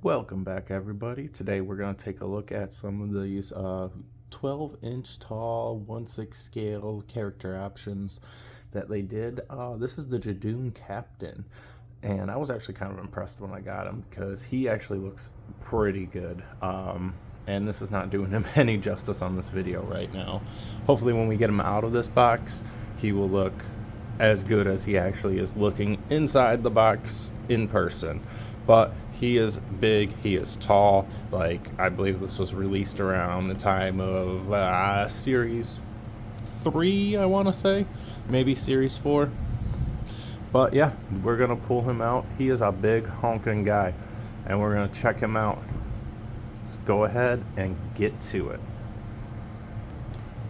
Welcome back, everybody. Today we're going to take a look at some of these 12-inch tall 1/6 scale character options that they did. This is the Judoon Captain, and I was actually kind of impressed when I got him because he actually looks pretty good. And this is not doing him any justice on this video right now. Hopefully when we get him out of this box, he will look as good as he actually is looking inside the box in person. But he is big, he is tall. Like, I believe this was released around the time of Series 3, I want to say. Maybe Series 4. But yeah, we're going to pull him out. He is a big honking guy, and we're going to check him out. Let's go ahead and get to it.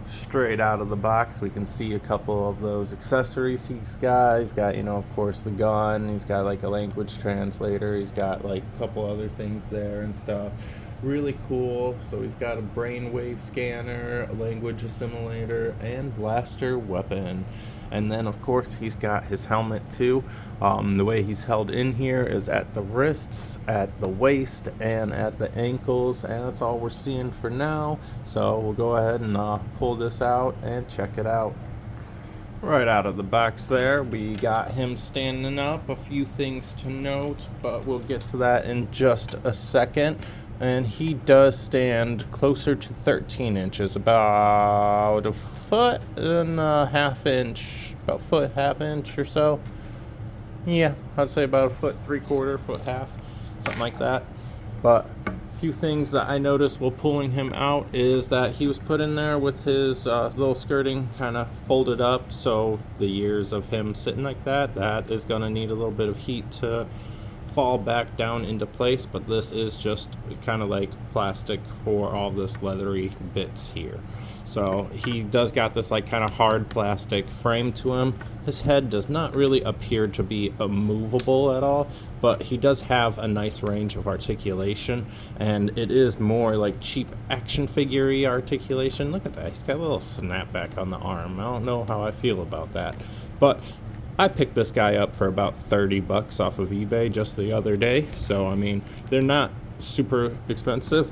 Straight out of the box, we can see a couple of those accessories he's got. He's got, of course, the gun. He's got like a language translator. He's got like a couple other things there and stuff. Really cool. So he's got a brainwave scanner, a language assimilator, and blaster weapon. And then, of course, he's got his helmet too. The way he's held in here is at the wrists, at the waist, and at the ankles, and that's all we're seeing for now. So we'll go ahead and pull this out and check it out. Right out of the box there, we got him standing up. A few things to note, but we'll get to that in just a second. And he does stand closer to 13 inches, about a foot and a half inch, about foot, half inch or so. Yeah, I'd say about a foot, 3/4, foot, half, something like that. But a few things that I noticed while pulling him out is that he was put in there with his little skirting kind of folded up. So the years of him sitting like that is going to need a little bit of heat to fall back down into place, but this is just kind of like plastic for all this leathery bits here. So he does got this like kind of hard plastic frame to him. His head does not really appear to be movable at all, but he does have a nice range of articulation, and it is more like cheap action figure-y articulation. Look at that, he's got a little snapback on the arm. I don't know how I feel about that, but I picked this guy up for about $30 off of eBay just the other day. So, I mean, they're not super expensive.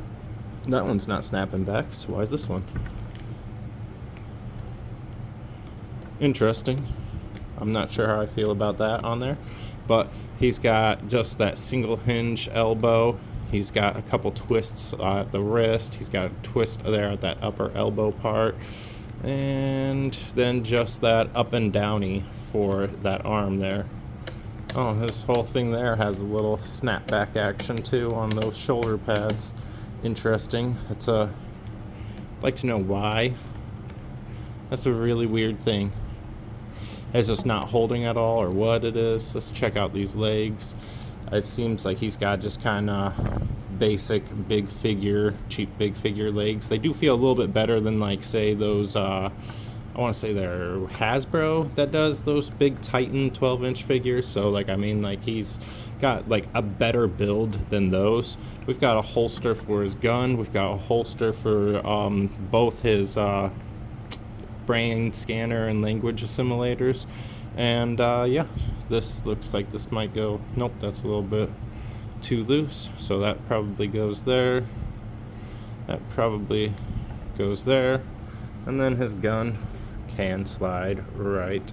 That one's not snapping back, so why is this one? Interesting. I'm not sure how I feel about that on there. But he's got just that single hinge elbow. He's got a couple twists at the wrist. He's got a twist there at that upper elbow part. And then just that up and downy for that arm there. Oh, this whole thing there has a little snapback action too on those shoulder pads. Interesting. I'd like to know why. That's a really weird thing. It's just not holding at all, or what it is. Let's check out these legs. It seems like he's got just kind of basic cheap big figure legs. They do feel a little bit better than, like, say those I want to say they're Hasbro that does those big Titan 12-inch figures. So, like, I mean, like, he's got like a better build than those. We've got a holster for his gun. We've got a holster for both his brain scanner and language assimilators. And yeah, this looks like this might go, nope, that's a little bit too loose. So that probably goes there. That probably goes there. And then his gun can slide right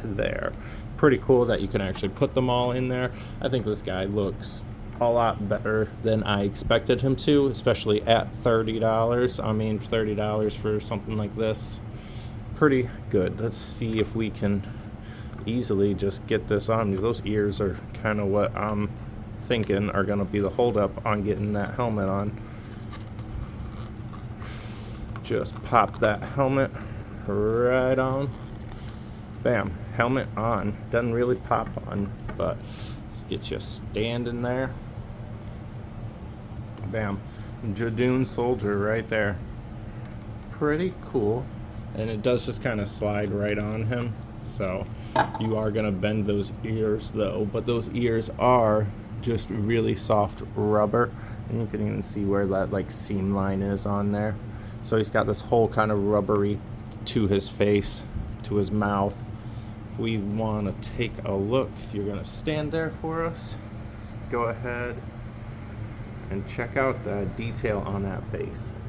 there. Pretty cool that you can actually put them all in there. I think this guy looks a lot better than I expected him to, especially at $30. I mean, $30 for something like this, pretty good. Let's see if we can easily just get this on, because those ears are kind of what I'm thinking are going to be the holdup on getting that helmet on. Just pop that helmet right on. Bam, helmet on. Doesn't really pop on, but let's get you standing there. Bam, Judoon soldier right there. Pretty cool. And it does just kind of slide right on him. So you are gonna bend those ears though, but those ears are just really soft rubber, and you can even see where that like seam line is on there. So he's got this whole kind of rubbery to his face, to his mouth. We want to take a look. If you're going to stand there for us, go ahead And check out the detail on that face.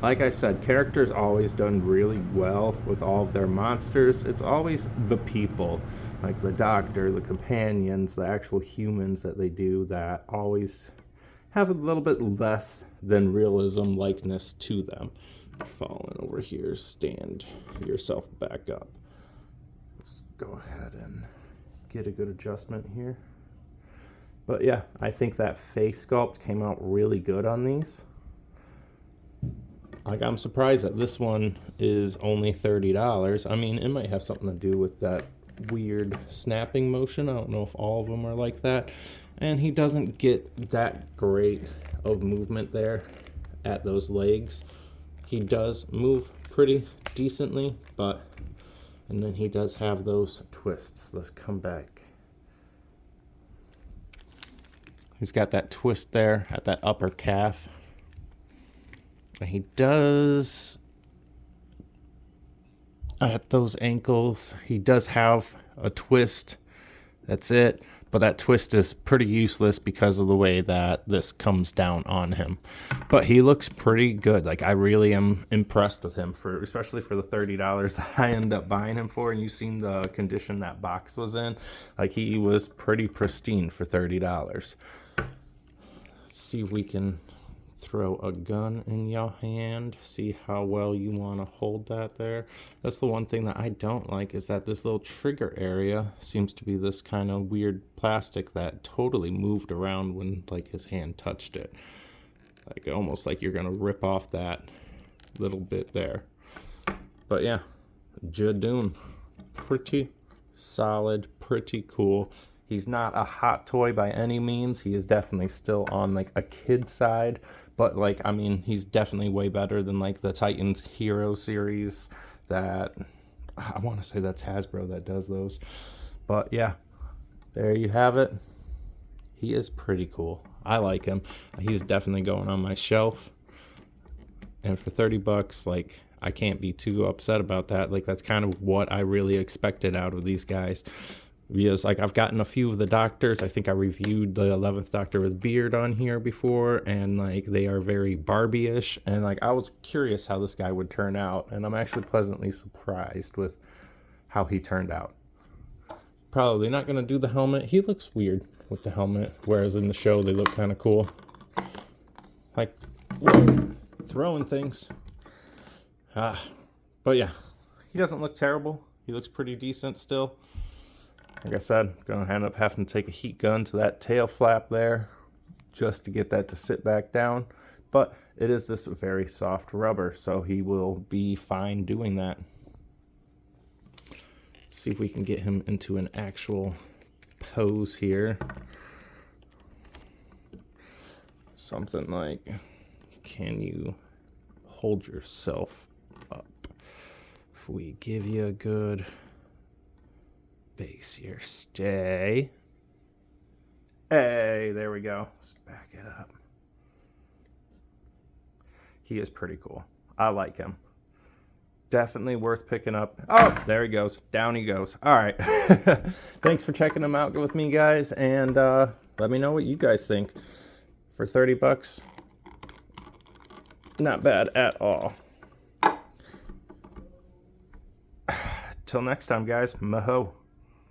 Like I said, characters always done really well with all of their monsters. It's always the people, like the doctor, the companions, the actual humans that they do that always have a little bit less than realism likeness to them. Falling over here, stand yourself back up. Let's go ahead and get a good adjustment here. But yeah, I think that face sculpt came out really good on these. Like, I'm surprised that this one is only $30. I mean, it might have something to do with that weird snapping motion. I don't know if all of them are like that. And he doesn't get that great of movement there at those legs. He does move pretty decently, but, and then he does have those twists. Let's come back. He's got that twist there at that upper calf. And he does, at those ankles, he does have a twist. That's it. But that twist is pretty useless because of the way that this comes down on him. But he looks pretty good. Like, I really am impressed with him, for especially for the $30 that I ended up buying him for. And you've seen the condition that box was in. Like, he was pretty pristine for $30. Let's see if we can throw a gun in your hand, see how well you want to hold that there. That's the one thing that I don't like, is that this little trigger area seems to be this kind of weird plastic that totally moved around when like his hand touched it, like almost like you're gonna rip off that little bit there. But yeah, Judoon, pretty solid, pretty cool. He's not a hot toy by any means. He is definitely still on like a kid side, but like, I mean, he's definitely way better than like the Titans Hero series that, I want to say that's Hasbro that does those. But yeah, there you have it. He is pretty cool. I like him. He's definitely going on my shelf. And for $30, like, I can't be too upset about that. Like, that's kind of what I really expected out of these guys. Because like, I've gotten a few of the doctors. I think I reviewed the 11th Doctor with beard on here before, and like, they are very Barbie-ish, and like, I was curious how this guy would turn out, and I'm actually pleasantly surprised with how he turned out. Probably not going to do the helmet. He looks weird with the helmet, whereas in the show they look kind of cool. Like, whoa, throwing things. But yeah, he doesn't look terrible. He looks pretty decent still. Like I said, going to end up having to take a heat gun to that tail flap there just to get that to sit back down. But it is this very soft rubber, so he will be fine doing that. See if we can get him into an actual pose here. Something like, can you hold yourself up? If we give you a good base here, stay. Hey, there we go. Let's back it up. He is pretty cool. I like him. Definitely worth picking up. Oh, there he goes. Down he goes. All right. Thanks for checking him out with me, guys. And let me know what you guys think. For $30, not bad at all. Till next time, guys. Maho.